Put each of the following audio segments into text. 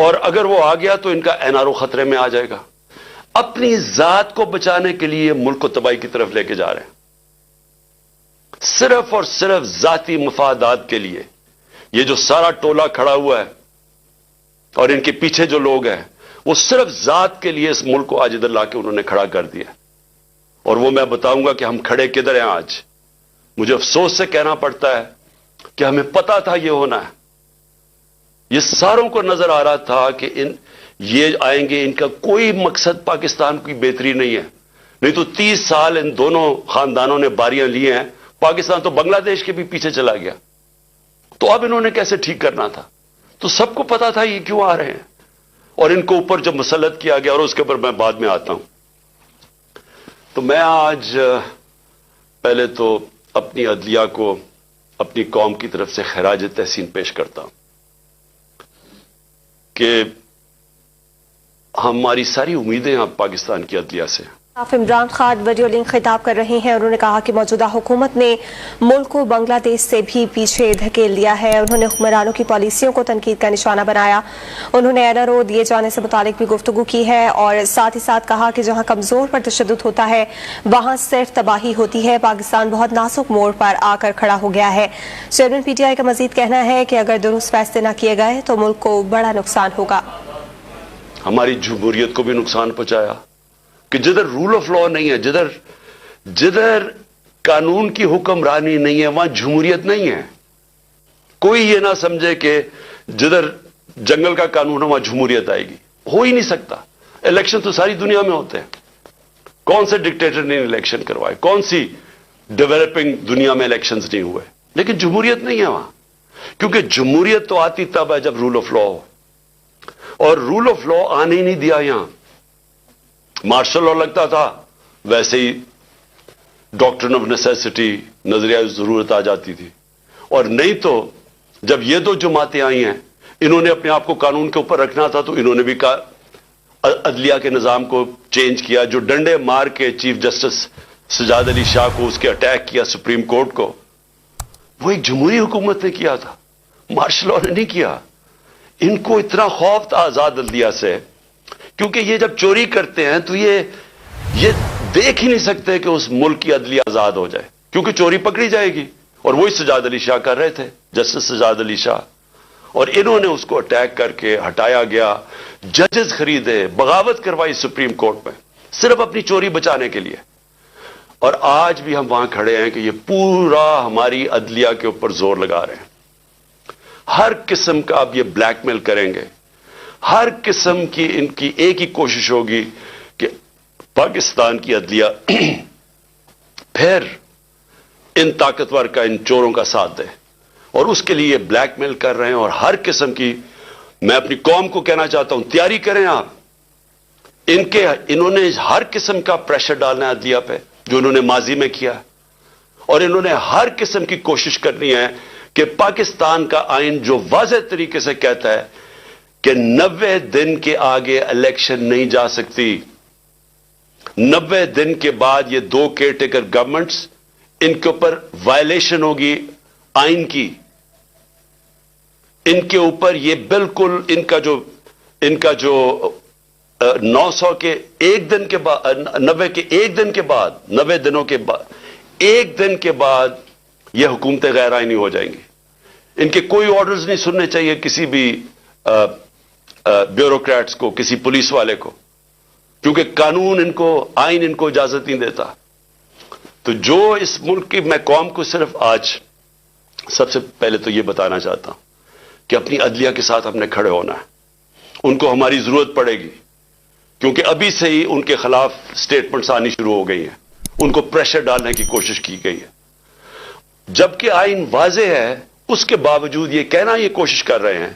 اور اگر وہ آ گیا تو ان کا NRO خطرے میں آ جائے گا. اپنی ذات کو بچانے کے لیے ملک کو تباہی کی طرف لے کے جا رہے ہیں. صرف اور صرف ذاتی مفادات کے لیے یہ جو سارا ٹولہ کھڑا ہوا ہے اور ان کے پیچھے جو لوگ ہیں وہ صرف ذات کے لیے اس ملک کو آج ادھر لا کے انہوں نے کھڑا کر دیا. اور وہ میں بتاؤں گا کہ ہم کھڑے کدھر ہیں آج. مجھے افسوس سے کہنا پڑتا ہے کہ ہمیں پتا تھا یہ ہونا ہے. یہ ساروں کو نظر آ رہا تھا کہ یہ آئیں گے, ان کا کوئی مقصد پاکستان کی بہتری نہیں ہے. نہیں تو 30 سال ان دونوں خاندانوں نے باریاں لی ہیں. پاکستان تو بنگلہ دیش کے بھی پیچھے چلا گیا. تو اب انہوں نے کیسے ٹھیک کرنا تھا؟ تو سب کو پتا تھا یہ کیوں آ رہے ہیں. اور ان کو اوپر جب مسلط کیا گیا, اور اس کے اوپر میں بعد میں آتا ہوں. تو میں آج پہلے تو اپنی عدلیہ کو اپنی قوم کی طرف سے خراج تحسین پیش کرتا ہوں کہ ہماری ساری امیدیں اب پاکستان کی عدلیہ سے. آپ عمران خان ویڈیو لنک خطاب کر رہے ہیں. انہوں نے کہا کہ موجودہ حکومت نے ملک کو بنگلہ دیش سے بھی پیچھے دھکیل دیا ہے. انہوں نے حکمرانوں کی پالیسیوں کو تنقید کا نشانہ بنایا. انہوں نے NRO دیے جانے سے متعلق بھی گفتگو کی ہے اور ساتھ ہی ساتھ کہا کہ جہاں کمزور پر تشدد ہوتا ہے وہاں صرف تباہی ہوتی ہے. پاکستان بہت نازک موڑ پر آ کر کھڑا ہو گیا ہے. چیئرمین PTI کا مزید کہنا ہے کہ اگر درست فیصلے نہ کیے گئے تو ملک کو بڑا نقصان ہوگا. ہماری جمہوریت کو بھی نقصان پہنچایا کہ جدھر رول آف لا نہیں ہے, جدھر قانون کی حکمرانی نہیں ہے وہاں جمہوریت نہیں ہے. کوئی یہ نہ سمجھے کہ جدھر جنگل کا قانون ہے وہاں جمہوریت آئے گی. ہو ہی نہیں سکتا. الیکشن تو ساری دنیا میں ہوتے ہیں. کون سے ڈکٹیٹر نے الیکشن کروائے؟ کون سی ڈیولپنگ دنیا میں الیکشنز نہیں ہوئے؟ لیکن جمہوریت نہیں ہے وہاں. کیونکہ جمہوریت تو آتی تب ہے جب رول آف لا ہو, اور رول آف لا آنے ہی نہیں دیا یہاں. مارشل لا لگتا تھا, ویسے ہی ڈاکٹرن آف نیسیسٹی, نظریہ ضرورت آ جاتی تھی. اور نہیں تو جب یہ دو جماعتیں آئی ہیں انہوں نے اپنے آپ کو قانون کے اوپر رکھنا تھا تو انہوں نے بھی عدلیہ کے نظام کو چینج کیا. جو ڈنڈے مار کے چیف جسٹس سجاد علی شاہ کو اس کے اٹیک کیا سپریم کورٹ کو, وہ ایک جمہوری حکومت نے کیا تھا, مارشل لا نے نہیں کیا. ان کو اتنا خوف تھا آزاد عدلیہ سے کیونکہ یہ جب چوری کرتے ہیں تو یہ دیکھ ہی نہیں سکتے کہ اس ملک کی عدلیہ آزاد ہو جائے, کیونکہ چوری پکڑی جائے گی. اور وہی سجاد علی شاہ کر رہے تھے, جسٹس سجاد علی شاہ. اور انہوں نے اس کو اٹیک کر کے ہٹایا گیا, ججز خریدے, بغاوت کروائی سپریم کورٹ میں صرف اپنی چوری بچانے کے لیے. اور آج بھی ہم وہاں کھڑے ہیں کہ یہ پورا ہماری عدلیہ کے اوپر زور لگا رہے ہیں. ہر قسم کا اب یہ بلیک میل کریں گے. ہر قسم کی ان کی ایک ہی کوشش ہوگی کہ پاکستان کی عدلیہ پھر ان طاقتور کا, ان چوروں کا ساتھ دے. اور اس کے لیے یہ بلیک میل کر رہے ہیں. اور ہر قسم کی, میں اپنی قوم کو کہنا چاہتا ہوں, تیاری کریں آپ. انہوں نے ہر قسم کا پریشر ڈالنا ہے عدلیہ پہ, جو انہوں نے ماضی میں کیا. اور انہوں نے ہر قسم کی کوشش کرنی ہے کہ پاکستان کا آئین جو واضح طریقے سے کہتا ہے کہ 90 دن کے آگے الیکشن نہیں جا سکتی. 90 دن کے بعد یہ دو کیئر ٹیکر گورنمنٹس, ان کے اوپر وائلیشن ہوگی آئین کی. ان کے اوپر یہ بالکل ان کا جو 900 کے ایک دن کے بعد, 90 کے ایک دن کے بعد, 90 دنوں کے بعد, ایک دن کے بعد یہ حکومتیں غیر آئینی ہو جائیں گی. ان کے کوئی آرڈرز نہیں سننے چاہیے کسی بھی بیوروکریٹس کو, کسی پولیس والے کو, کیونکہ قانون ان کو, آئین ان کو اجازت نہیں دیتا. تو جو اس ملک کی, میں قوم کو صرف آج سب سے پہلے تو یہ بتانا چاہتا ہوں کہ اپنی عدلیہ کے ساتھ ہم نے کھڑے ہونا ہے. ان کو ہماری ضرورت پڑے گی کیونکہ ابھی سے ہی ان کے خلاف سٹیٹمنٹس آنی شروع ہو گئی ہیں. ان کو پریشر ڈالنے کی کوشش کی گئی ہے. جبکہ آئین واضح ہے اس کے باوجود یہ کہنا یہ کوشش کر رہے ہیں.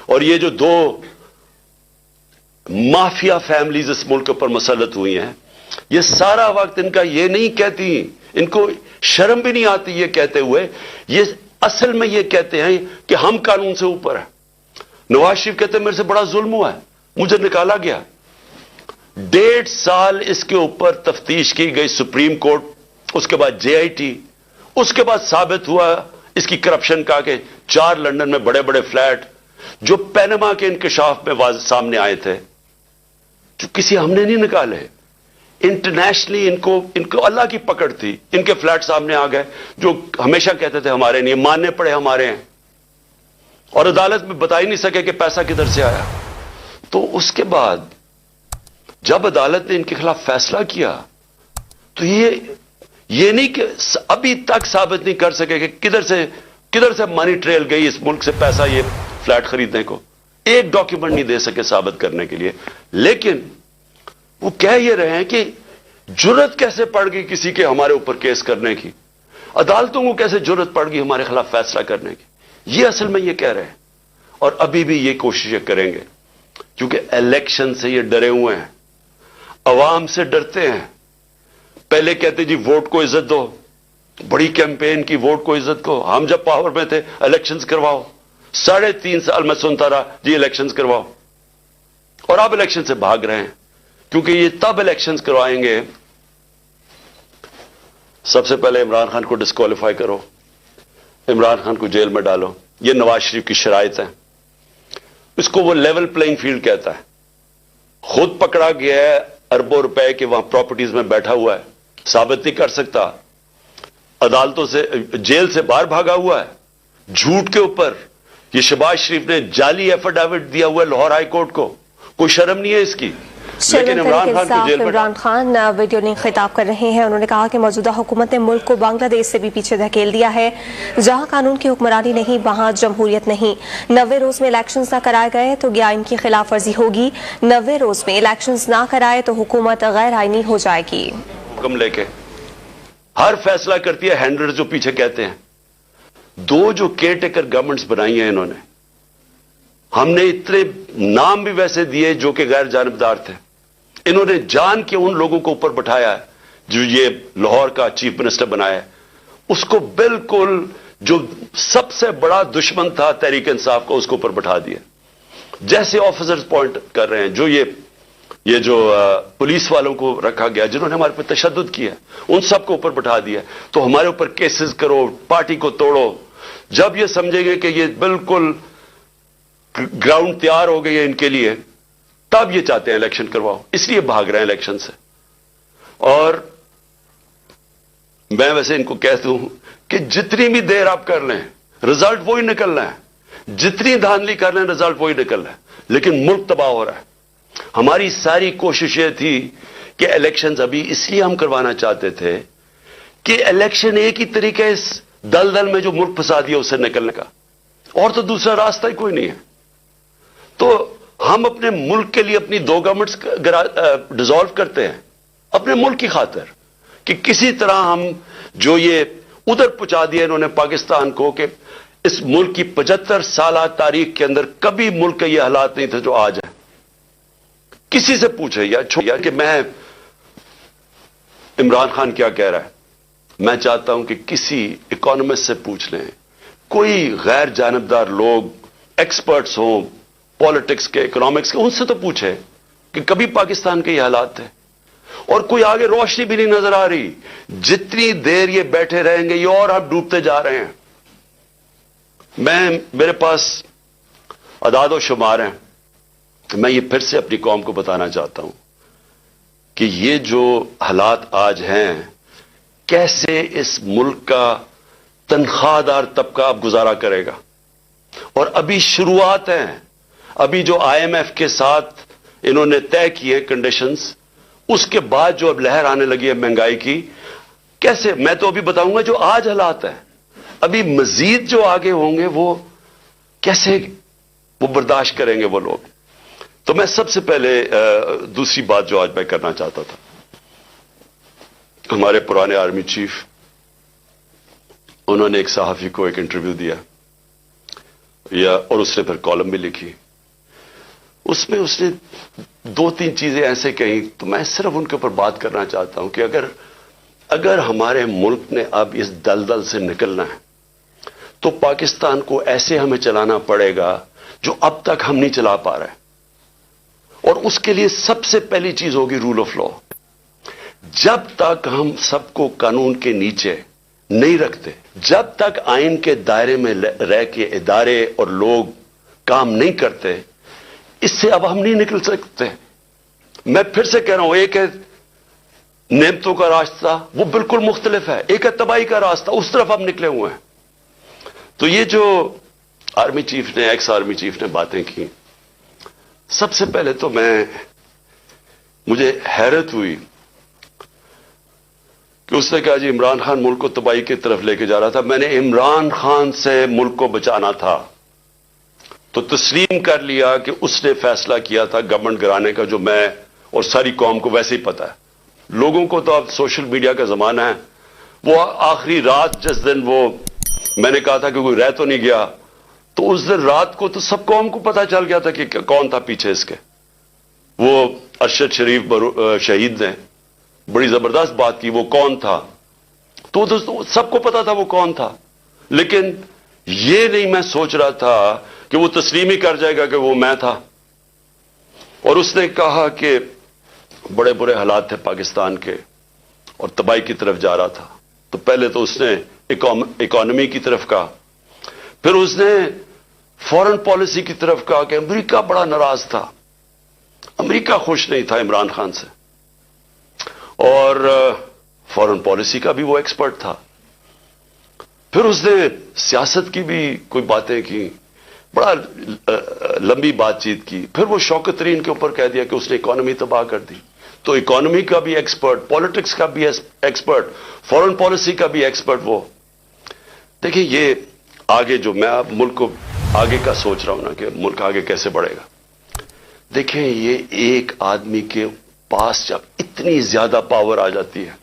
اور یہ جو دو مافیا فیملیز اس ملک پر مسلط ہوئی ہیں, یہ سارا وقت ان کا یہ نہیں کہتی, ان کو شرم بھی نہیں آتی یہ کہتے ہوئے, یہ اصل میں یہ کہتے ہیں کہ ہم قانون سے اوپر ہیں. نواز شریف کہتے ہیں میرے سے بڑا ظلم ہوا ہے, مجھے نکالا گیا. 1.5 سال اس کے اوپر تفتیش کی گئی سپریم کورٹ, اس کے بعد JIT, اس کے بعد ثابت ہوا اس کی کرپشن کا کہ 4 لندن میں بڑے بڑے فلیٹ जो पैनमा के इंकशाफ में सामने आए थे, जो किसी हमने नहीं निकाले, इंटरनेशनली इनको अल्लाह की पकड़ थी, इनके फ्लैट सामने आ गए, जो हमेशा कहते थे हमारे नहीं, मानने पड़े हमारे हैं, और अदालत में बता ही नहीं सके कि पैसा किधर से आया। तो उसके बाद जब अदालत ने इनके खिलाफ फैसला किया, तो ये नहीं कि अभी तक साबित नहीं कर सके कि किधर से मनी ट्रेल गई इस मुल्क से पैसा ये फ्लैट खरीदने को, एक डॉक्यूमेंट नहीं दे सके साबित करने के लिए। लेकिन वो कह ये रहे हैं कि जुर्रत कैसे पड़ गई किसी के हमारे ऊपर केस करने की, अदालतों को कैसे जुर्रत पड़ गई हमारे खिलाफ फैसला करने की, ये असल में ये कह रहे हैं। और अभी भी ये कोशिशें करेंगे, क्योंकि इलेक्शन से ये डरे हुए हैं, अवाम से डरते हैं। पहले कहते जी वोट को इज्जत दो, बड़ी कैंपेन की वोट को इज्जत को, हम जब पावर में थे इलेक्शंस करवाओ, 3.5 साल मैं सुनता रहा जी इलेक्शंस करवाओ, और अब इलेक्शन से भाग रहे हैं, क्योंकि ये तब इलेक्शंस करवाएंगे, सबसे पहले इमरान खान को डिस्क्वालीफाई करो, इमरान खान को जेल में डालो, ये नवाज शरीफ की शराइत है। इसको वो लेवल प्लेइंग फील्ड कहता है। खुद पकड़ा गया है अरबों रुपए के वहां प्रॉपर्टीज में बैठा हुआ है, साबित नहीं कर सकता, अदालतों से जेल से बाहर भागा हुआ है, झूठ के ऊपर ये शहबाज शरीफ ने जाली एफिडेविट दिया हुआ है लाहौर हाई कोर्ट को, कोई शर्म नहीं है इसकी। लेकिन इमरान खान वीडियो लिंक खिताब कर रहे हैं। उन्होंने कहा कि मौजूदा हुकूमत ने मुल्क को बांग्लादेश से भी पीछे धकेल दिया है। जहां कानून की हुक्मरानी नहीं वहां जमहूरियत नहीं। 90 रोज में इलेक्शंस ना कराए गए तो क्या इनकी खिलाफ वर्जी होगी, 90 रोज में इलेक्शंस ना कराए तो हुकूमत गैर आईनी हो जाएगी। हुक्म लेके हर फैसला करती है हैंडलर जो पीछे कहते हैं। 2 जो केयर टेकर गवर्नमेंट्स बनाई हैं इन्होंने, हमने इतने नाम भी वैसे दिए जो कि गैर जानिबदार थे, इन्होंने जान के उन लोगों को ऊपर बैठाया है जो ये लाहौर का चीफ मिनिस्टर बनाया है, उसको बिल्कुल जो सबसे बड़ा दुश्मन था तहरीक इंसाफ को, उसको ऊपर बैठा दिया। जैसे ऑफिसर्स पॉइंट कर रहे हैं, जो ये जो पुलिस वालों को रखा गया जिन्होंने हमारे पर तशद्दुद किया, उन सबको ऊपर बैठा दिया। तो हमारे ऊपर केसेस करो, पार्टी को तोड़ो। जब ये समझेंगे कि ये बिल्कुल ग्राउंड तैयार हो गई है इनके लिए, तब ये चाहते हैं इलेक्शन करवाओ, इसलिए भाग रहे हैं इलेक्शन से। और मैं वैसे इनको कहता हूं कि जितनी भी देर आप कर लें रिजल्ट वही निकलना है, जितनी धांधली कर लें रिजल्ट वही निकलना है। लेकिन मुल्क तबाह हो रहा है। हमारी सारी कोशिशें थी कि इलेक्शंस अभी इसलिए हम करवाना चाहते थे कि इलेक्शन एक ही तरीका इस दलदल में जो मुल्क फंसा दिया उससे निकलने का, और तो दूसरा रास्ता ही कोई नहीं है। तो हम अपने मुल्क के लिए अपनी 2 गवर्नमेंट्स डिसॉल्व करते हैं अपने मुल्क की खातिर, कि किसी तरह हम जो ये उधर पहुंचा दिया इन्होंने पाकिस्तान को, कि इस मुल्क की 75 साल तारीख के अंदर कभी मुल्क के ये हालात नहीं थे जो आज है। किसी से पूछे या कि मैं इमरान खान क्या कह रहा है, मैं चाहता हूं कि किसी इकोनॉमिस्ट से पूछ लें, कोई गैर जानिबदार लोग एक्सपर्ट्स हों पॉलिटिक्स के, इकोनॉमिक्स के, उनसे तो पूछे कि कभी पाकिस्तान के ये हालात थे। और कोई आगे रोशनी भी नहीं नजर आ रही। जितनी देर ये बैठे रहेंगे ये और आप डूबते जा रहे हैं। मेरे पास अदाद व शुमार हैं, तो मैं ये फिर से अपनी कौम को बताना चाहता हूं कि ये जो हालात आज हैं, कैसे इस मुल्क का तनख्वाहदार तबका अब गुजारा करेगा। और अभी शुरुआत है, अभी जो IMF के साथ इन्होंने तय किए कंडीशंस, उसके बाद जो अब लहर आने लगी है महंगाई की, कैसे, मैं तो अभी बताऊंगा जो आज हालात है, अभी मजीद जो आगे होंगे वो कैसे वो बर्दाश्त करेंगे वो लोग। तो मैं सबसे पहले दूसरी बात जो आज मैं करना चाहता था, हमारे पुराने आर्मी चीफ, उन्होंने एक सहाफी को एक इंटरव्यू दिया और उसने फिर कॉलम भी लिखी। उसमें उसने 2-3 चीजें ऐसे कही, तो मैं सिर्फ उनके ऊपर बात करना चाहता हूं कि अगर हमारे मुल्क ने अब इस दलदल से निकलना है तो पाकिस्तान को ऐसे हमें चलाना पड़ेगा जो अब तक हम नहीं चला पा रहे। और उसके लिए सबसे पहली चीज होगी रूल ऑफ लॉ। जब तक हम सबको कानून के नीचे नहीं रखते, जब तक आइन के दायरे में रह के इदारे और लोग کام نہیں کرتے، اس سے اب ہم نہیں نکل سکتے. میں پھر سے کہہ رہا ہوں، ایک ہے نعمتوں کا راستہ، وہ بالکل مختلف ہے، ایک ہے تباہی کا راستہ، اس طرف ہم نکلے ہوئے ہیں. تو یہ جو آرمی چیف نے، ایکس آرمی چیف نے باتیں کی، سب سے پہلے تو مجھے حیرت ہوئی کہ اس نے کہا جی عمران خان ملک کو تباہی کی طرف لے کے جا رہا تھا. میں نے عمران خان سے ملک کو بچانا تھا تو تسلیم کر لیا کہ اس نے فیصلہ کیا تھا گورنمنٹ گرانے کا، جو میں اور ساری قوم کو ویسے ہی پتا ہے. لوگوں کو تو اب سوشل میڈیا کا زمانہ ہے، وہ آخری رات جس دن وہ میں نے کہا تھا کہ کوئی رہ تو نہیں گیا، تو اس دن رات کو تو سب قوم کو پتا چل گیا تھا کہ کون تھا پیچھے اس کے. وہ ارشد شریف شہید نے بڑی زبردست بات کی، وہ کون تھا، تو سب کو پتا تھا وہ کون تھا. لیکن یہ نہیں میں سوچ رہا تھا کہ وہ تسلیم ہی کر جائے گا کہ وہ میں تھا. اور اس نے کہا کہ بڑے برے حالات تھے پاکستان کے اور تباہی کی طرف جا رہا تھا. تو پہلے تو اس نے اکانومی کی طرف کہا، پھر اس نے فورن پالیسی کی طرف کہا کہ امریکہ بڑا ناراض تھا، امریکہ خوش نہیں تھا عمران خان سے، اور فورن پالیسی کا بھی وہ ایکسپرٹ تھا. پھر اس نے سیاست کی بھی کوئی باتیں کی، بڑا لمبی بات چیت کی. پھر وہ شوکت ترین کے اوپر کہہ دیا کہ اس نے اکانومی تباہ کر دی. تو اکانومی کا بھی ایکسپرٹ، پالیٹکس کا بھی ایکسپرٹ، فورن پالیسی کا بھی ایکسپرٹ وہ. دیکھیں یہ آگے جو میں اب ملک کو آگے کا سوچ رہا ہوں نا کہ ملک آگے کیسے بڑھے گا. دیکھیں یہ ایک آدمی کے پاس جب اتنی زیادہ پاور آ جاتی ہے،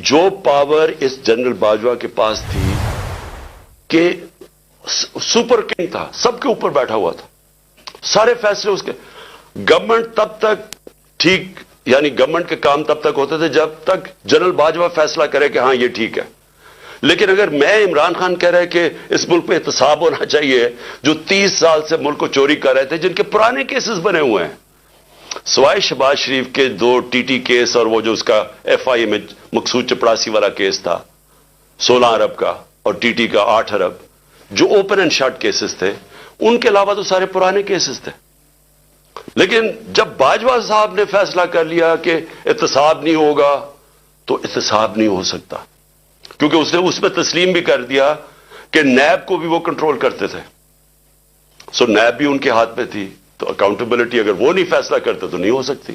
جو پاور اس جنرل باجوہ کے پاس تھی کہ سپر کنگ تھا، سب کے اوپر بیٹھا ہوا تھا، سارے فیصلے اس کے. گورنمنٹ تب تک ٹھیک، یعنی گورنمنٹ کے کام تب تک ہوتے تھے جب تک جنرل باجوہ فیصلہ کرے کہ ہاں یہ ٹھیک ہے. لیکن اگر میں عمران خان کہہ رہے کہ اس ملک پہ احتساب ہونا چاہیے، جو 30 سال سے ملک کو چوری کر رہے تھے، جن کے پرانے کیسز بنے ہوئے ہیں، سوائے شہباز شریف کے 2 ٹی ٹی کیس اور وہ جو اس کا ایف آئی اے میں مقصود چپڑاسی والا کیس تھا 16 ارب کا، اور ٹی ٹی کا 8 ارب، جو اوپن اینڈ شٹ کیسز تھے، ان کے علاوہ تو سارے پرانے کیسز تھے. لیکن جب باجوہ صاحب نے فیصلہ کر لیا کہ احتساب نہیں ہوگا، تو احتساب نہیں ہو سکتا، کیونکہ اس نے اس میں تسلیم بھی کر دیا کہ نیب کو بھی وہ کنٹرول کرتے تھے. سو نیب بھی ان کے ہاتھ میں تھی، تو اکاؤنٹیبلٹی اگر وہ نہیں فیصلہ کرتے تو نہیں ہو سکتی،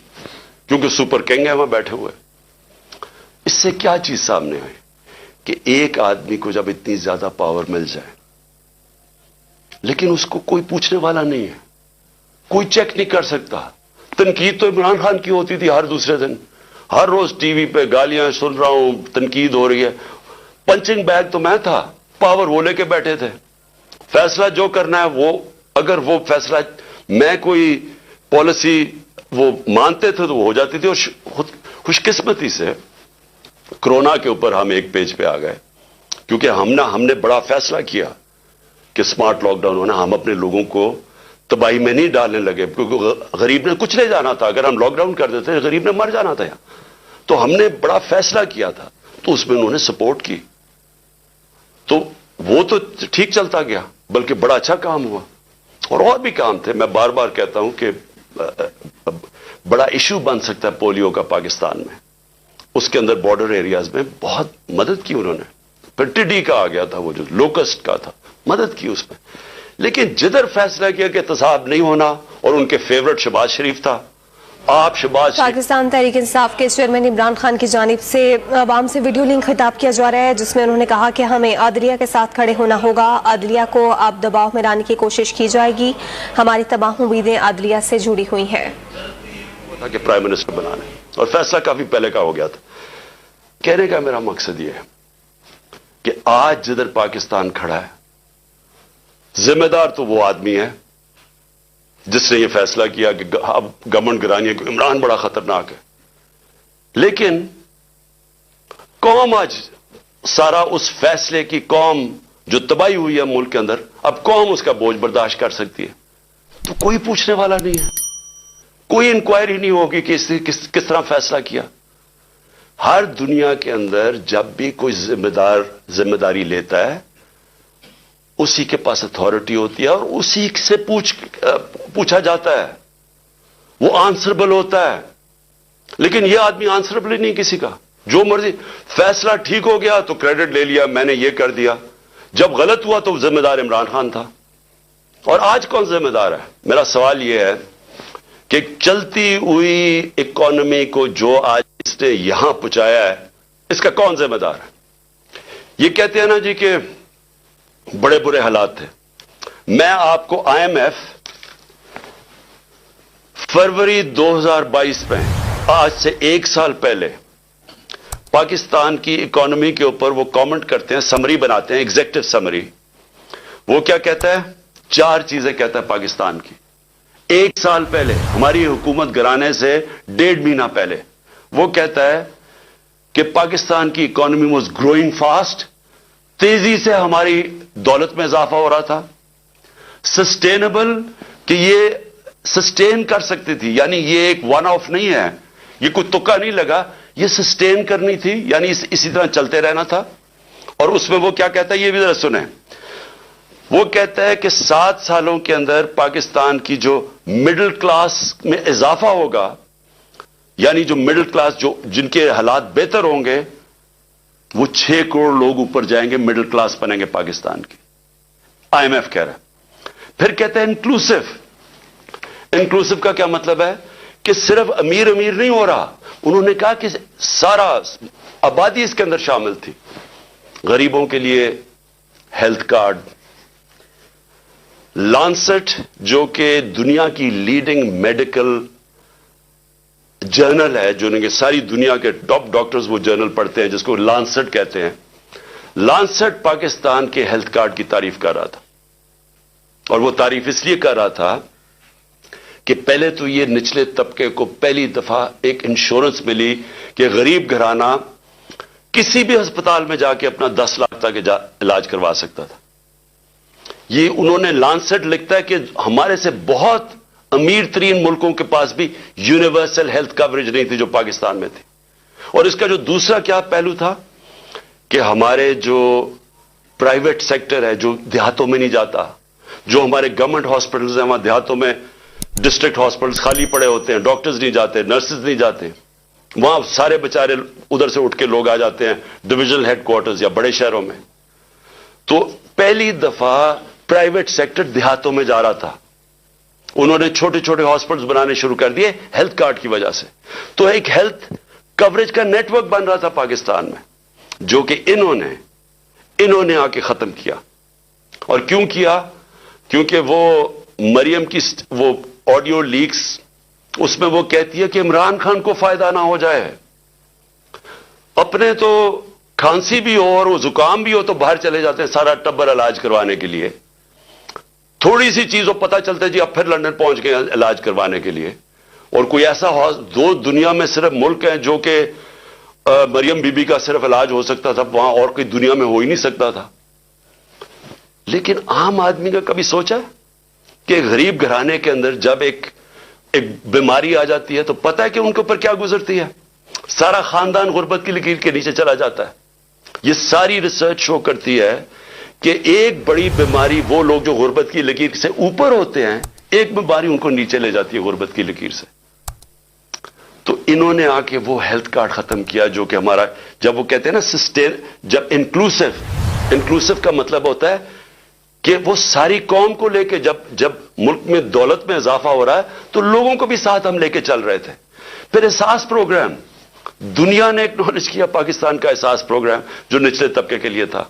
کیونکہ سپر کنگ ہے وہاں بیٹھے ہوئے. اس سے کیا چیز سامنے آئی کہ ایک آدمی کو جب اتنی زیادہ پاور مل جائے لیکن اس کو کوئی پوچھنے والا نہیں ہے، کوئی چیک نہیں کر سکتا. تنقید تو عمران خان کی ہوتی تھی ہر دوسرے دن، ہر روز ٹی وی پہ گالیاں سن رہا ہوں، تنقید ہو رہی ہے. پنچنگ بیگ تو میں تھا، پاور وہ لے کے بیٹھے تھے. فیصلہ جو کرنا ہے وہ، اگر وہ فیصلہ میں کوئی پالیسی وہ مانتے تھے تو وہ ہو جاتی تھی. اور خوش قسمتی سے کرونا کے اوپر ہم ایک پیج پہ آ گئے، کیونکہ ہم نے بڑا فیصلہ کیا کہ سمارٹ لاک ڈاؤن ہونا. ہم اپنے لوگوں کو تباہی میں نہیں ڈالنے لگے، کیونکہ غریب نے کچھ نہیں جانا تھا. اگر ہم لاک ڈاؤن کر دیتے غریب نے مر جانا تھا. تو ہم نے بڑا فیصلہ کیا تھا، تو اس میں انہوں نے سپورٹ کی، تو وہ تو ٹھیک چلتا گیا، بلکہ بڑا اچھا کام ہوا. اور بھی کام تھے. میں بار بار کہتا ہوں کہ بڑا ایشو بن سکتا ہے پولیو کا پاکستان میں، اس کے اندر بارڈر ایریاز میں بہت مدد کی انہوں نے. پھر ٹڈی کا آ گیا تھا، وہ جو لوکسٹ کا تھا، مدد کی اس میں. لیکن جدھر فیصلہ کیا کہ احتساب نہیں ہونا، اور ان کے فیورٹ شہباز شریف تھا. آپ شہباز پاکستان تحریک انصاف کے چیئرمین عمران خان کی جانب سے عوام سے ویڈیو لنک خطاب کیا جا رہا ہے، جس میں انہوں نے کہا کہ ہمیں عدلیہ کے ساتھ کھڑے ہونا ہوگا، عدلیہ کو اب دباؤ میں لانے کی کوشش کی جائے گی، ہماری تمام امیدیں عدلیہ سے جڑی ہوئی ہیں. کہ پرائم منسٹر بنانے، اور فیصلہ کافی پہلے کا ہو گیا تھا. کہنے کا میرا مقصد یہ ہے کہ آج جدھر پاکستان کھڑا ہے، ذمہ دار تو وہ آدمی ہے جس نے یہ فیصلہ کیا کہ اب گورنمنٹ گرانی ہے، کہ عمران بڑا خطرناک ہے. لیکن قوم آج سارا اس فیصلے کی، قوم جو تباہی ہوئی ہے ملک کے اندر، اب قوم اس کا بوجھ برداشت کر سکتی ہے. تو کوئی پوچھنے والا نہیں ہے، کوئی انکوائری نہیں ہوگی کہ اس نے کس طرح فیصلہ کیا. ہر دنیا کے اندر جب بھی کوئی ذمہ داری لیتا ہے उसी के पास अथॉरिटी होती है और उसी से पूछा जाता है, वो आंसरेबल होता है। लेकिन यह आदमी आंसरेबल ही नहीं किसी का, जो मर्जी फैसला ठीक हो गया तो क्रेडिट ले लिया, मैंने ये कर दिया, जब गलत हुआ तो जिम्मेदार इमरान खान था। और आज कौन जिम्मेदार है? मेरा सवाल यह है कि चलती हुई इकोनॉमी को जो आज इसने यहां पहुंचाया है, इसका कौन जिम्मेदार है? ये कहते हैं ना जी कि बड़े बुरे हालात थे। मैं आपको IMF फरवरी 2022 में, आज से 1 साल पहले, पाकिस्तान की इकोनॉमी के ऊपर वो कमेंट करते हैं, समरी बनाते हैं, एग्जेक्टिव समरी। वो क्या कहता है? 4 चीजें कहता है पाकिस्तान की। 1 साल पहले, हमारी हुकूमत गिराने से 1.5 महीना पहले, वो कहता है कि पाकिस्तान की इकोनॉमी वाज ग्रोइंग फास्ट, तेजी से हमारी दौलत में इजाफा हो रहा था, सस्टेनेबल, कि ये सस्टेन कर सकती थी, यानी ये एक वन ऑफ नहीं है, ये कोई तुक्का नहीं लगा, ये सस्टेन करनी थी, यानी इसी तरह चलते रहना था। और उसमें वो क्या कहता है, ये भी जरा सुने। वो कहता है कि 7 सालों के अंदर पाकिस्तान की जो मिडिल क्लास में इजाफा होगा, यानी जो मिडिल क्लास, जो जिनके हालात बेहतर होंगे, वो 6 करोड़ लोग ऊपर जाएंगे, मिडिल क्लास बनेंगे पाकिस्तान की। IMF कह रहा है। फिर कहते हैं इंक्लूसिव। इंक्लूसिव का क्या मतलब है? कि सिर्फ अमीर अमीर नहीं हो रहा, उन्होंने कहा कि सारा आबादी इसके अंदर शामिल थी। गरीबों के लिए हेल्थ कार्ड, लांसेट जो कि दुनिया की लीडिंग मेडिकल जर्नल है, जो कि सारी दुनिया के टॉप डॉक्टर्स वो जर्नल पढ़ते हैं, जिसको लांसेट कहते हैं। लांसेट पाकिस्तान के हेल्थ कार्ड की तारीफ कर रहा था, और वो तारीफ इसलिए कर रहा था कि पहले तो ये निचले तबके को पहली दफा एक इंश्योरेंस मिली कि गरीब घराना किसी भी अस्पताल में जाके अपना 10 लाख तक इलाज करवा सकता था। ये उन्होंने, लांसेट लिखता है कि हमारे से बहुत अमीर तरीन मुल्कों के पास भी यूनिवर्सल हेल्थ कवरेज नहीं थी जो पाकिस्तान में थी। और इसका जो दूसरा क्या पहलू था कि हमारे जो प्राइवेट सेक्टर है, जो देहातों में नहीं जाता, जो हमारे गवर्नमेंट हॉस्पिटल्स हैं, वहां देहातों में डिस्ट्रिक्ट हॉस्पिटल्स खाली पड़े होते हैं, डॉक्टर्स नहीं जाते, नर्सेज नहीं जाते, वहां सारे बेचारे उधर से उठ के लोग आ जाते हैं डिविजनल हेडक्वार्टर्स या बड़े शहरों में। तो पहली दफा प्राइवेट सेक्टर देहातों में जा रहा था। उन्होंने छोटे छोटे हॉस्पिटल्स बनाने शुरू कर दिए हेल्थ कार्ड की वजह से। तो एक हेल्थ कवरेज का नेटवर्क बन रहा था पाकिस्तान में, जो कि इन्होंने आके खत्म किया। और क्यों किया? क्योंकि वो मरियम की वो ऑडियो लीक्स, उसमें वो कहती है कि इमरान खान को फायदा ना हो जाए, अपने तो खांसी भी हो और वो जुकाम भी हो तो बाहर चले जाते हैं सारा टब्बर इलाज करवाने के लिए। थोड़ी सी चीज हो पता चलता है जी अब फिर लंदन पहुंच गए इलाज करवाने के लिए। और कोई ऐसा दो दुनिया में सिर्फ मुल्क हैं जो कि मरियम बीबी का सिर्फ इलाज हो सकता था, वहां और कोई दुनिया में हो ही नहीं सकता था। लेकिन आम आदमी का कभी सोचा कि गरीब घराने के अंदर जब एक बीमारी आ जाती है तो पता है कि उनके ऊपर क्या गुजरती है? सारा खानदान गुर्बत की लकीर के नीचे चला जाता है। यह सारी रिसर्च शो करती है कि एक बड़ी बीमारी वो लोग जो गुर्बत की लकीर से ऊपर होते हैं, एक बीमारी उनको नीचे ले जाती है गुर्बत की लकीर से। तो इन्होंने आके वो हेल्थ कार्ड खत्म किया जो कि हमारा, जब वो कहते हैं ना सस्टेन, जब इंक्लूसिव का मतलब होता है कि वो सारी कौम को लेके, जब मुल्क में दौलत में इजाफा हो रहा है तो लोगों को भी साथ हम लेके चल रहे थे। फिर एहसास प्रोग्राम, दुनिया ने एक्नॉलेज किया पाकिस्तान का एहसास प्रोग्राम जो निचले तबके के लिए था।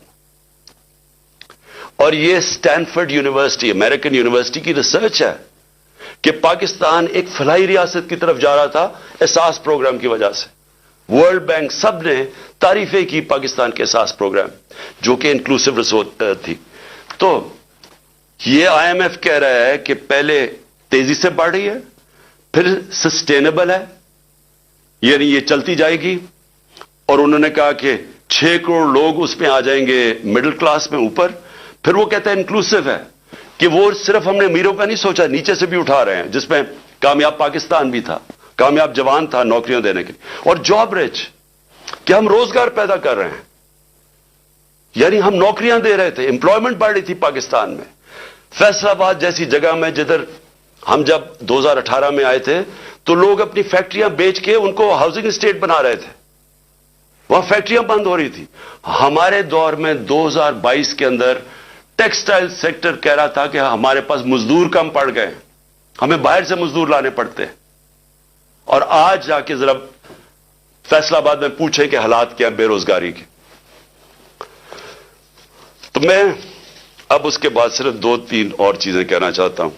और ये स्टैनफोर्ड यूनिवर्सिटी, अमेरिकन यूनिवर्सिटी की रिसर्च है कि पाकिस्तान एक फलाही रियासत की तरफ जा रहा था एहसास प्रोग्राम की वजह से। वर्ल्ड बैंक सब ने तारीफें की पाकिस्तान के एहसास प्रोग्राम जो कि इंक्लूसिव रिसोर्स थी। तो ये IMF कह रहा है कि पहले तेजी से बढ़ रही है, फिर सस्टेनेबल है, यानी ये चलती जाएगी। और उन्होंने कहा कि 6 करोड़ लोग उसमें आ जाएंगे मिडिल क्लास में ऊपर। फिर वो कहता है इंक्लूसिव है कि वो सिर्फ हमने अमीरों का नहीं सोचा, नीचे से भी उठा रहे हैं, जिसमें कामयाब पाकिस्तान भी था, कामयाब जवान था नौकरियां देने के लिए। और जॉब रिच, कि हम रोजगार पैदा कर रहे हैं। यानी हम नौकरियां दे रहे थे, एम्प्लॉयमेंट बढ़ रही थी पाकिस्तान में। फैसलाबाद जैसी जगह में जिधर हम जब 2018 में आए थे तो लोग अपनी फैक्ट्रियां बेच के उनको हाउसिंग एस्टेट बना रहे थे, वहां फैक्ट्रियां बंद हो रही थी। हमारे दौर में 2022 के अंदर टेक्सटाइल सेक्टर कह रहा था कि हमारे पास मजदूर कम पड़ गए, हमें बाहर से मजदूर लाने पड़ते हैं। और आज जाके जरा फैसलाबाद में पूछे कि हालात क्या है बेरोजगारी के। तो मैं अब उसके बाद सिर्फ 2-3 और चीजें कहना चाहता हूं,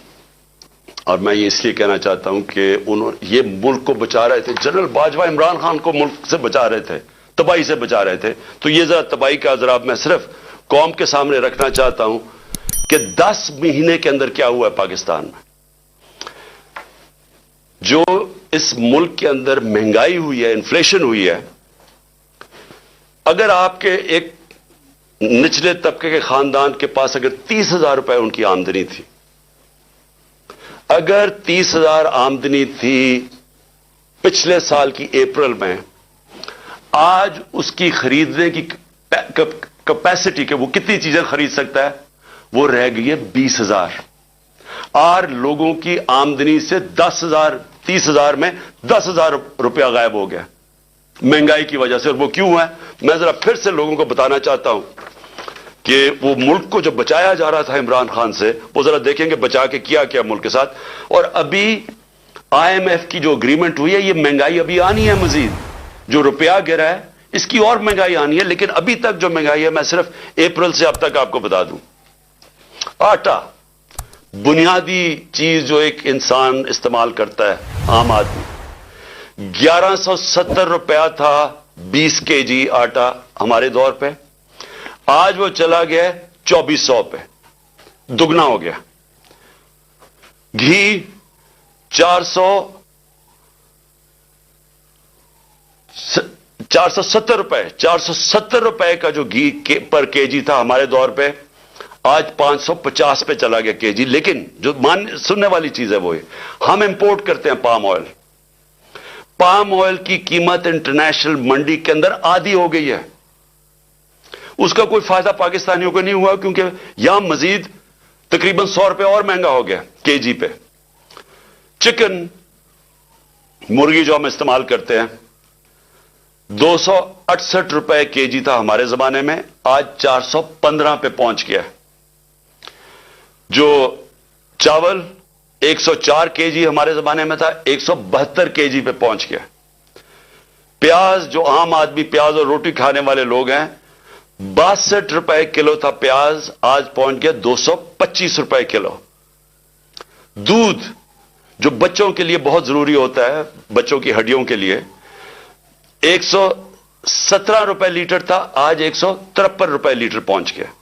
और मैं ये इसलिए कहना चाहता हूं कि उन्होंने ये मुल्क को बचा रहे थे। जनरल बाजवा इमरान खान को मुल्क से बचा रहे थे, तबाही से बचा रहे थे। तो ये जरा तबाही का जरा मैं सिर्फ कौम के सामने रखना चाहता हूं कि 10 महीने के अंदर क्या हुआ है पाकिस्तान में। जो इस मुल्क के अंदर महंगाई हुई है, इन्फ्लेशन हुई है, अगर आपके एक निचले तबके के खानदान के पास अगर 30,000 रुपए उनकी आमदनी थी, अगर 30,000 आमदनी थी पिछले साल की अप्रैल में, आज उसकी खरीदने की कैपेसिटी के वो कितनी चीजें खरीद सकता है, वो रह गई है 20,000। और लोगों की आमदनी से 10,000, 30,000 में 10,000 रुपया गायब हो गया महंगाई की वजह से। और वो क्यों है, मैं जरा फिर से लोगों को बताना चाहता हूं कि वो मुल्क को जो बचाया जा रहा था इमरान खान से, वो जरा देखेंगे बचा के किया क्या मुल्क के साथ। और अभी IMF की जो एग्रीमेंट हुई है, ये महंगाई अभी आनी है मजीद, जो रुपया गिरा है इसकी और महंगाई आनी है। लेकिन अभी तक जो महंगाई है, मैं सिर्फ अप्रैल से अब तक आपको बता दूं, आटा बुनियादी चीज जो एक इंसान इस्तेमाल करता है, आम आदमी, 1170 रुपया था 20 kg आटा हमारे दौर पे, आज वो चला गया 2400 पे, दुगना हो गया। घी 470 रुपए का जो घी पर केजी था हमारे दौर पे, आज 550 पे चला गया केजी। लेकिन जो सुनने वाली चीज है वो है, हम इंपोर्ट करते हैं पाम ऑयल। पाम ऑयल की कीमत इंटरनेशनल मंडी के अंदर आधी हो गई है। उसका कोई फायदा पाकिस्तानियों को नहीं हुआ, क्योंकि यहां मजीद तकरीबन 100 रुपए और महंगा हो गया केजी पे। चिकन, मुर्गी जो हम इस्तेमाल करते हैं, 268 रुपए केजी था हमारे जमाने में, आज 415 पे पहुंच गया। जो चावल 104 केजी हमारे जमाने में था, 172 केजी पे पहुंच गया। प्याज, जो आम आदमी प्याज और रोटी खाने वाले लोग हैं, 62 रुपए किलो था प्याज, आज पहुंच गया 225 रुपए किलो। दूध, जो बच्चों के लिए बहुत जरूरी होता है, बच्चों की हड्डियों के लिए, 117 रुपए लीटर था, आज 153 रुपए लीटर पहुंच गया।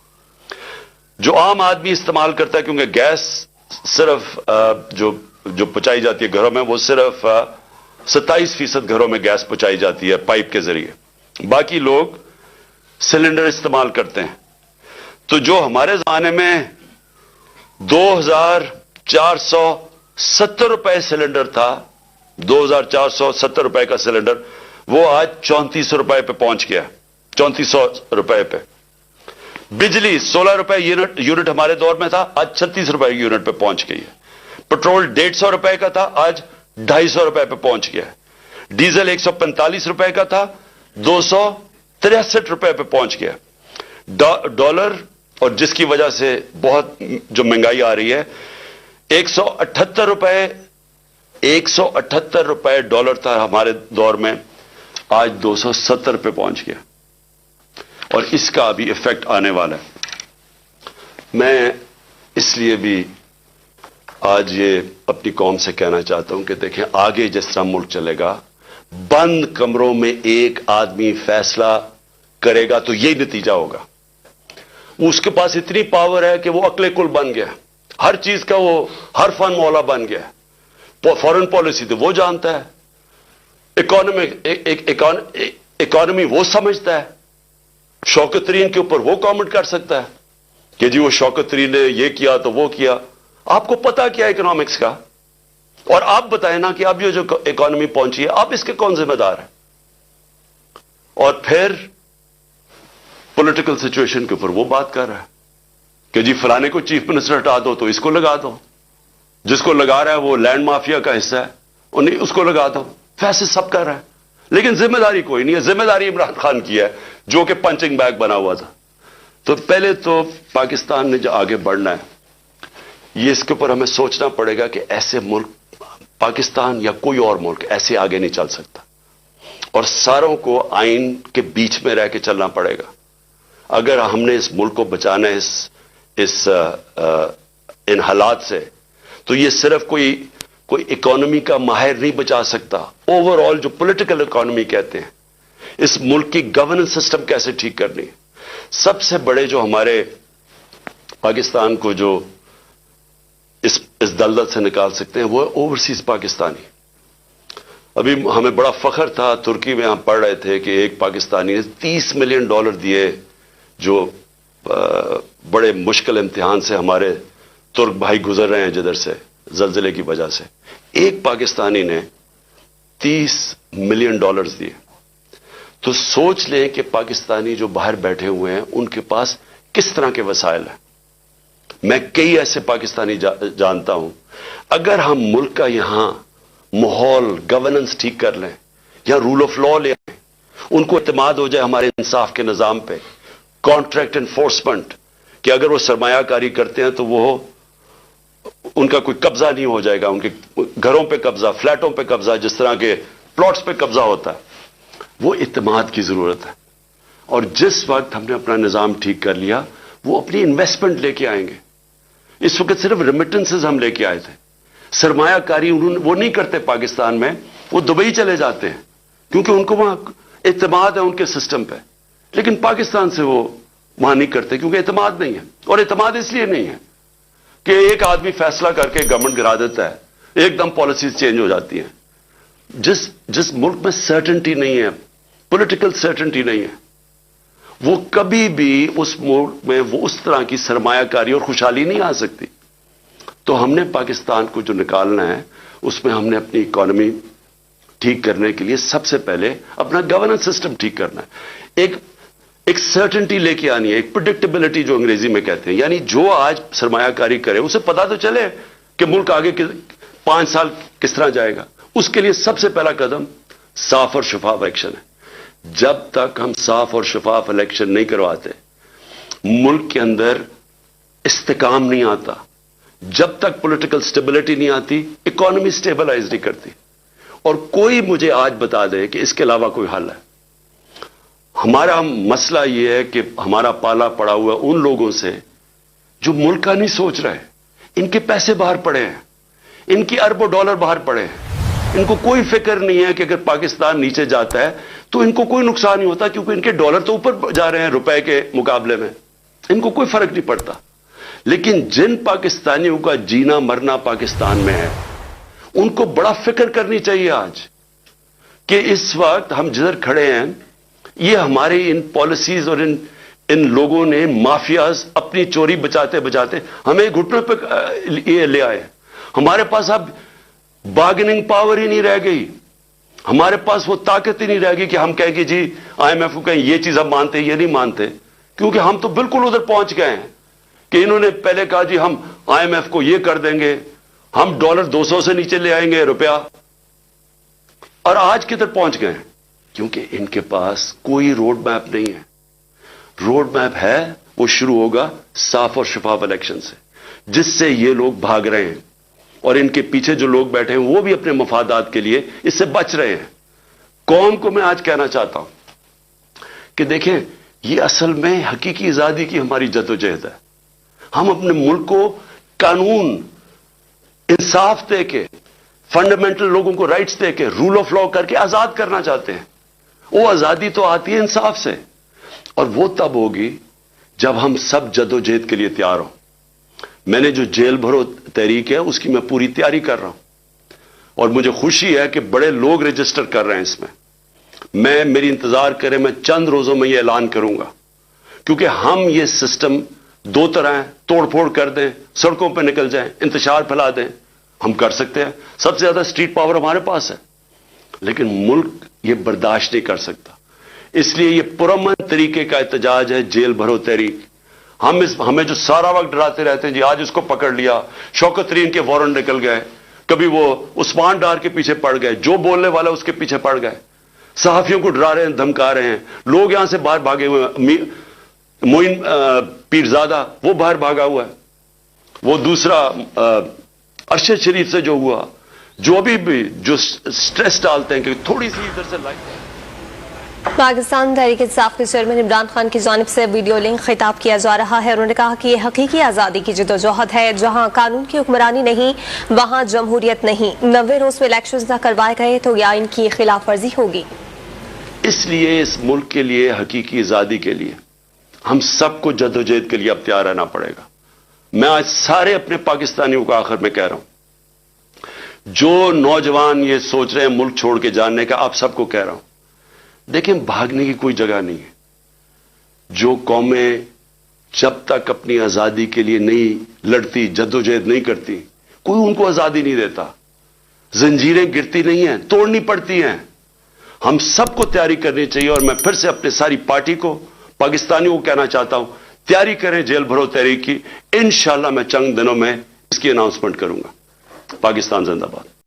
जो आम आदमी इस्तेमाल करता है, क्योंकि गैस सिर्फ जो पहुंचाई जाती है घरों में, वो सिर्फ 27% घरों में गैस पहुंचाई जाती है पाइप के जरिए, बाकी लोग सिलेंडर इस्तेमाल करते हैं। तो जो हमारे जमाने में 2470 रुपए सिलेंडर था, 2470 रुपए का सिलेंडर, वो आज 3400 रुपए पे पहुंच गया, 3400 रुपए पे। बिजली 16 रुपए यूनिट हमारे दौर में था, आज 36 रुपए यूनिट पे पहुंच गई है। पेट्रोल 150 रुपए का था, आज 250 रुपए पे पहुंच गया है। डीजल 145 रुपए का था, 263 रुपए पे पहुंच गया। डॉलर, और जिसकी वजह से बहुत जो महंगाई आ रही है, 178 रुपए डॉलर था हमारे दौर में, आज 270 पे पहुंच गया। और इसका अभी इफेक्ट आने वाला है। मैं इसलिए भी आज ये अपनी कौम से कहना चाहता हूं कि देखें, आगे जिस तरह मुल्क चलेगा, बंद कमरों में एक आदमी फैसला करेगा तो यही नतीजा होगा। उसके पास इतनी पावर है कि वो अक्ले कुल बन गया, हर चीज का वो हर फन मौला बन गया। फॉरेन पॉलिसी तो वो जानता है, इकोनॉमी वो समझता है, शौकत तरीन के ऊपर वो कमेंट कर सकता है कि जी वो शौकत तरीन ने ये किया तो वो किया। आपको पता क्या इकोनॉमिक्स का? और आप बताएं ना कि अब ये जो इकोनॉमी पहुंची है, आप इसके कौन जिम्मेदार है? और फिर पॉलिटिकल सिचुएशन के ऊपर वो बात कर रहा है कि जी फलाने को चीफ मिनिस्टर हटा दो तो इसको लगा दो, जिसको लगा रहा है वो लैंड माफिया का हिस्सा है उन्हें उसको लगा दो। फैसले सब कर रहा है, लेकिन जिम्मेदारी कोई नहीं है। जिम्मेदारी इमरान खान की है जो कि पंचिंग बैग बना हुआ था। तो पहले तो पाकिस्तान ने जो आगे बढ़ना है, ये इसके ऊपर हमें सोचना पड़ेगा कि ऐसे मुल्क, पाकिस्तान या कोई और मुल्क ऐसे आगे नहीं चल सकता, और सारों को आइन के बीच में रह के चलना पड़ेगा। अगर हमने इस मुल्क को बचाना है इन हालात से, तो ये सिर्फ कोई इकोनॉमी का माहिर नहीं बचा सकता। ओवरऑल जो पॉलिटिकल इकोनॉमी कहते हैं, इस मुल्क की गवर्नेंस सिस्टम कैसे ठीक करनी है। सबसे बड़े जो हमारे पाकिस्तान को जो इस दलदल से निकाल सकते हैं वो है ओवरसीज पाकिस्तानी। अभी हमें बड़ा फख्र था, तुर्की में हम पढ़ रहे थे कि एक पाकिस्तानी ने $30 मिलियन दिए, जो बड़े मुश्किल इम्तिहान से हमारे तुर्क भाई गुजर रहे हैं जिधर से जलजिले की वजह से। एक पाकिस्तानी ने $30 मिलियन दिए। तो सोच लें कि पाकिस्तानी जो बाहर बैठे हुए हैं उनके पास किस तरह के वसाइल हैं। मैं कई ऐसे पाकिस्तानी जानता हूं। अगर हम मुल्क का यहां माहौल, गवर्नेंस ठीक कर लें, यहां रूल ऑफ लॉ ले आए, उनको इत्मीनान हो जाए हमारे इंसाफ के निजाम पे, कॉन्ट्रैक्ट एनफोर्समेंट, कि अगर वो सरमायाकारी करते हैं तो वो उनका कोई कब्जा नहीं हो जाएगा, उनके घरों पे कब्जा, फ्लैटों पे कब्जा, जिस तरह के प्लॉट्स पे कब्जा होता है, वो इत्मीनान की जरूरत है। और जिस वक्त हमने अपना निजाम ठीक कर लिया, वो अपनी इन्वेस्टमेंट लेके आएंगे। इस वक्त सिर्फ रेमिटेंसेस हम लेके आए थे, सरमायाकारी वो नहीं करते पाकिस्तान में, वो दुबई चले जाते हैं क्योंकि उनको वहां इत्मीनान है उनके सिस्टम पे। लेकिन पाकिस्तान से वो वहां नहीं करते क्योंकि इत्मीनान नहीं है। और इत्मीनान इसलिए नहीं है कि एक आदमी फैसला करके गवर्नमेंट गिरा देता है, एकदम पॉलिसीज चेंज हो जाती हैं। जिस मुल्क में सर्टेनिटी नहीं है, पॉलिटिकल सर्टेनिटी नहीं है, वो कभी भी उस मुल्क में वो उस तरह की सरमायाकारी और खुशहाली नहीं आ सकती। तो हमने पाकिस्तान को जो निकालना है, उसमें हमने अपनी इकोनॉमी ठीक करने के लिए सबसे पहले अपना गवर्नेंस सिस्टम ठीक करना है। एक सर्टेनिटी लेके आनी है, एक प्रेडिक्टेबिलिटी जो अंग्रेजी में कहते हैं, यानी जो आज सरमायाकारी करे उसे पता तो चले कि मुल्क आगे 5 साल किस तरह जाएगा। उसके लिए सबसे पहला कदम साफ और शफाफ इलेक्शन है। जब तक हम साफ और शफाफ इलेक्शन नहीं करवाते, मुल्क के अंदर इस्तेकाम नहीं आता, जब तक पॉलिटिकल स्टेबिलिटी नहीं आती, इकोनॉमी स्टेबलाइज नहीं करती। और कोई मुझे आज बता दे कि इसके अलावा कोई हल है। हमारा मसला यह है कि हमारा पाला पड़ा हुआ उन लोगों से जो मुल्क का नहीं सोच रहे। इनके पैसे बाहर पड़े हैं, इनकी अरबों डॉलर बाहर पड़े हैं, इनको कोई फिक्र नहीं है कि अगर पाकिस्तान नीचे जाता है तो इनको कोई नुकसान नहीं होता, क्योंकि इनके डॉलर तो ऊपर जा रहे हैं रुपए के मुकाबले में, इनको कोई फर्क नहीं पड़ता। लेकिन जिन पाकिस्तानियों का जीना मरना पाकिस्तान में है, उनको बड़ा फिक्र करनी चाहिए आज कि इस वक्त हम जिधर खड़े हैं, ये हमारे इन पॉलिसीज और इन लोगों ने, माफियाज, अपनी चोरी बचाते बचाते हमें घुटनों पे ये ले आए। हमारे पास अब बार्गेनिंग पावर ही नहीं रह गई, हमारे पास वो ताकत ही नहीं रह गई कि हम कहें कि जी IMF को कहें ये चीज हम मानते, ये नहीं मानते, क्योंकि हम तो बिल्कुल उधर पहुंच गए हैं कि इन्होंने पहले कहा जी हम IMF को ये कर देंगे, हम डॉलर 200 से नीचे ले आएंगे रुपया, और आज किधर पहुंच गए हैं? क्योंकि इनके पास कोई रोड मैप नहीं है। रोड मैप है, वो शुरू होगा साफ और शफाफ इलेक्शन से, जिससे ये लोग भाग रहे हैं और इनके पीछे जो लोग बैठे हैं वो भी अपने मफादात के लिए इससे बच रहे हैं। कौम को मैं आज कहना चाहता हूं कि देखें, ये असल में हकीकी आजादी की हमारी जद्दोजहद है। हम अपने मुल्क को कानून, इंसाफ दे के, फंडामेंटल लोगों को राइट्स दे के, रूल ऑफ लॉ करके आजाद करना चाहते हैं। वो आजादी तो आती है इंसाफ से, और वो तब होगी जब हम सब जद्दोजहद के लिए तैयार हों। मैंने जो जेल भरो तहरीक है उसकी मैं पूरी तैयारी कर रहा हूं, और मुझे खुशी है कि बड़े लोग रजिस्टर कर रहे हैं इसमें। मेरी इंतजार करें, मैं चंद रोजों में ये ऐलान करूंगा, क्योंकि हम ये सिस्टम दो तरह है, तोड़ फोड़ कर दें, सड़कों पर निकल जाएं, इंतशार फैला दें, हम कर सकते हैं। सबसे ज्यादा स्ट्रीट पावर हमारे पास है, लेकिन मुल्क ये बर्दाश्त नहीं कर सकता। اس لیے یہ پرامن طریقے کا احتجاج ہے جیل بھرو تحریک. ہمیں جو سارا وقت ڈراتے رہتے ہیں جی آج اس کو پکڑ لیا, شوکت ترین کے وارنٹ نکل گئے, کبھی وہ عثمان ڈار کے پیچھے پڑ گئے, جو بولنے والا اس کے پیچھے پڑ گئے, صحافیوں کو ڈرا رہے ہیں, دھمکا رہے ہیں, لوگ یہاں سے باہر بھاگے ہوئے ہیں. معین پیرزادہ وہ باہر بھاگا ہوا ہے, وہ دوسرا ارشد شریف سے جو ہوا, جو ابھی بھی جو سٹریس ڈالتے ہیں کہ تھوڑی سی ادھر سے لائٹ. پاکستان تحریک انصاف کے چیئرمین عمران خان کی جانب سے ویڈیو لنک خطاب کیا جا رہا ہے. انہوں نے کہا کہ یہ حقیقی آزادی کی جدوجہد ہے. جہاں قانون کی حکمرانی نہیں وہاں جمہوریت نہیں. 90 روز میں الیکشنز نہ کروائے گئے تو یا ان کی خلاف ورزی ہوگی. اس لیے اس ملک کے لیے حقیقی آزادی کے لیے ہم سب کو جدوجہد کے لیے اب تیار رہنا پڑے گا. میں آج سارے اپنے پاکستانیوں کو آخر میں کہہ رہا ہوں, جو نوجوان یہ سوچ رہے ہیں ملک چھوڑ کے جانے کا, آپ سب کو کہہ رہا ہوں دیکھیں بھاگنے کی کوئی جگہ نہیں ہے. جو قومیں جب تک اپنی آزادی کے لیے نہیں لڑتی, جدوجہد نہیں کرتی, کوئی ان کو آزادی نہیں دیتا. زنجیریں گرتی نہیں ہیں, توڑنی پڑتی ہیں. ہم سب کو تیاری کرنی چاہیے. اور میں پھر سے اپنے ساری پارٹی کو, پاکستانیوں کو کہنا چاہتا ہوں تیاری کریں جیل بھرو تحریک کی. انشاءاللہ میں چند دنوں میں اس کی اناؤنسمنٹ کروں گا. پاکستان زندہ باد.